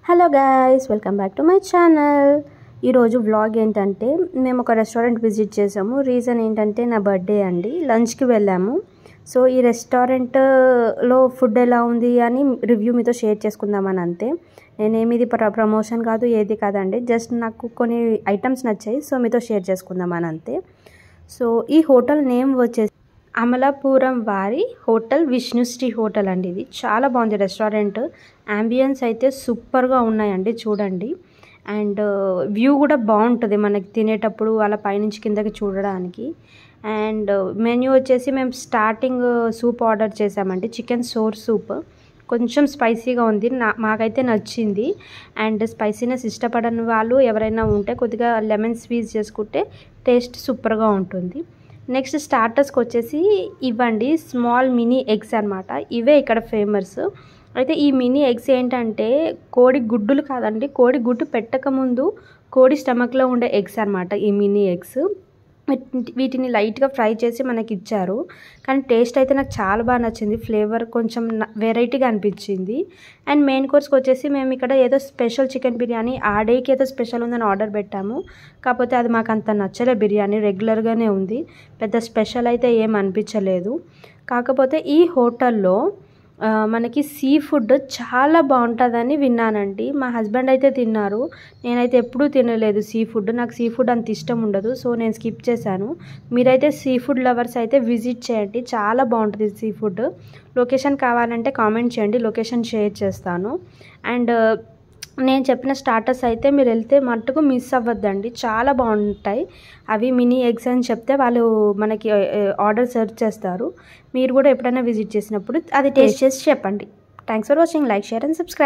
Hello guys, welcome back to my channel. ఈరోజు vlog ఏంటంటే మేము ఒక రెస్టారెంట్ విజిట్ చేసాము. రీజన్ ఏంటంటే నా బర్త్డే అండి. లంచ్కి వెళ్ళాము. సో ఈ రెస్టారెంట్లో ఫుడ్ ఎలా ఉంది అని రివ్యూ మీతో షేర్ చేసుకుందామని అంతే. నేనేమిది ప్రమోషన్ కాదు, ఏది కాదండి. జస్ట్ నాకు కొన్ని ఐటమ్స్ నచ్చాయి, సో మీతో షేర్ చేసుకుందామని అంతే. సో ఈ హోటల్ నేమ్ వచ్చేసి అమలాపురం వారి హోటల్, విష్ణుశ్రీ హోటల్ అండి. ఇది చాలా బాగుంది రెస్టారెంట్. అంబియన్స్ అయితే సూపర్గా ఉన్నాయండి, చూడండి. అండ్ వ్యూ కూడా బాగుంటుంది మనకి తినేటప్పుడు అలా పైనుంచి కిందకి చూడడానికి. అండ్ మెన్యూ వచ్చేసి మేము స్టార్టింగ్ సూప్ ఆర్డర్ చేసామండి, చికెన్ సోర్ సూప్. కొంచెం స్పైసీగా ఉంది, మాకైతే నచ్చింది. అండ్ స్పైసీనెస్ ఇష్టపడని వాళ్ళు ఎవరైనా ఉంటే కొద్దిగా లెమన్ స్క్వీజ్ చేసుకుంటే టేస్ట్ సూపర్గా ఉంటుంది. నెక్స్ట్ స్టార్టర్స్కి వచ్చేసి ఇవ్వండి స్మాల్ మినీ ఎగ్స్ అనమాట. ఇవే ఇక్కడ ఫేమస్. అయితే ఈ మినీ ఎగ్స్ ఏంటంటే కోడి గుడ్డులు కాదండి, కోడి గుడ్డు పెట్టకముందు కోడి స్టమక్లో ఉండే ఎగ్స్ అనమాట ఈ మినీ ఎగ్స్. వీటిని లైట్గా ఫ్రై చేసి మనకి ఇచ్చారు. కానీ టేస్ట్ అయితే నాకు చాలా బాగా నచ్చింది. ఫ్లేవర్ కొంచెం వెరైటీగా అనిపించింది. అండ్ మెయిన్ కోర్స్కి వచ్చేసి మేము ఇక్కడ ఏదో స్పెషల్ చికెన్ బిర్యానీ, ఆ డేకి ఏదో స్పెషల్ ఉందని ఆర్డర్ పెట్టాము. కాకపోతే అది మాకు అంత నచ్చలే. బిర్యానీ రెగ్యులర్గానే ఉంది, పెద్ద స్పెషల్ అయితే ఏం అనిపించలేదు. కాకపోతే ఈ హోటల్లో మనకి సీ ఫుడ్ చాలా బాగుంటుందని విన్నానండి. మా హస్బెండ్ అయితే తిన్నారు, నేనైతే ఎప్పుడూ తినలేదు సీ ఫుడ్. నాకు సీ ఫుడ్ అంత ఇష్టం ఉండదు, సో నేను స్కిప్ చేశాను. మీరైతే సీ ఫుడ్ లవర్స్ అయితే విజిట్ చేయండి, చాలా బాగుంటుంది సీ ఫుడ్. లొకేషన్ కావాలంటే కామెంట్ చేయండి, లొకేషన్ షేర్ చేస్తాను. అండ్ నేను చెప్పిన స్టార్టర్స్ అయితే మీరు వెళ్తే మట్టుకు మిస్ అవ్వద్దండి, చాలా బాగుంటాయి. అవి మినీ ఎగ్స్ అని చెప్తే వాళ్ళు మనకి ఆర్డర్ సర్వ్ చేస్తారు. మీరు కూడా ఎప్పుడైనా విజిట్ చేసినప్పుడు అది టేస్ట్ చేసి చెప్పండి. Thanks for watching. Like, share and subscribe.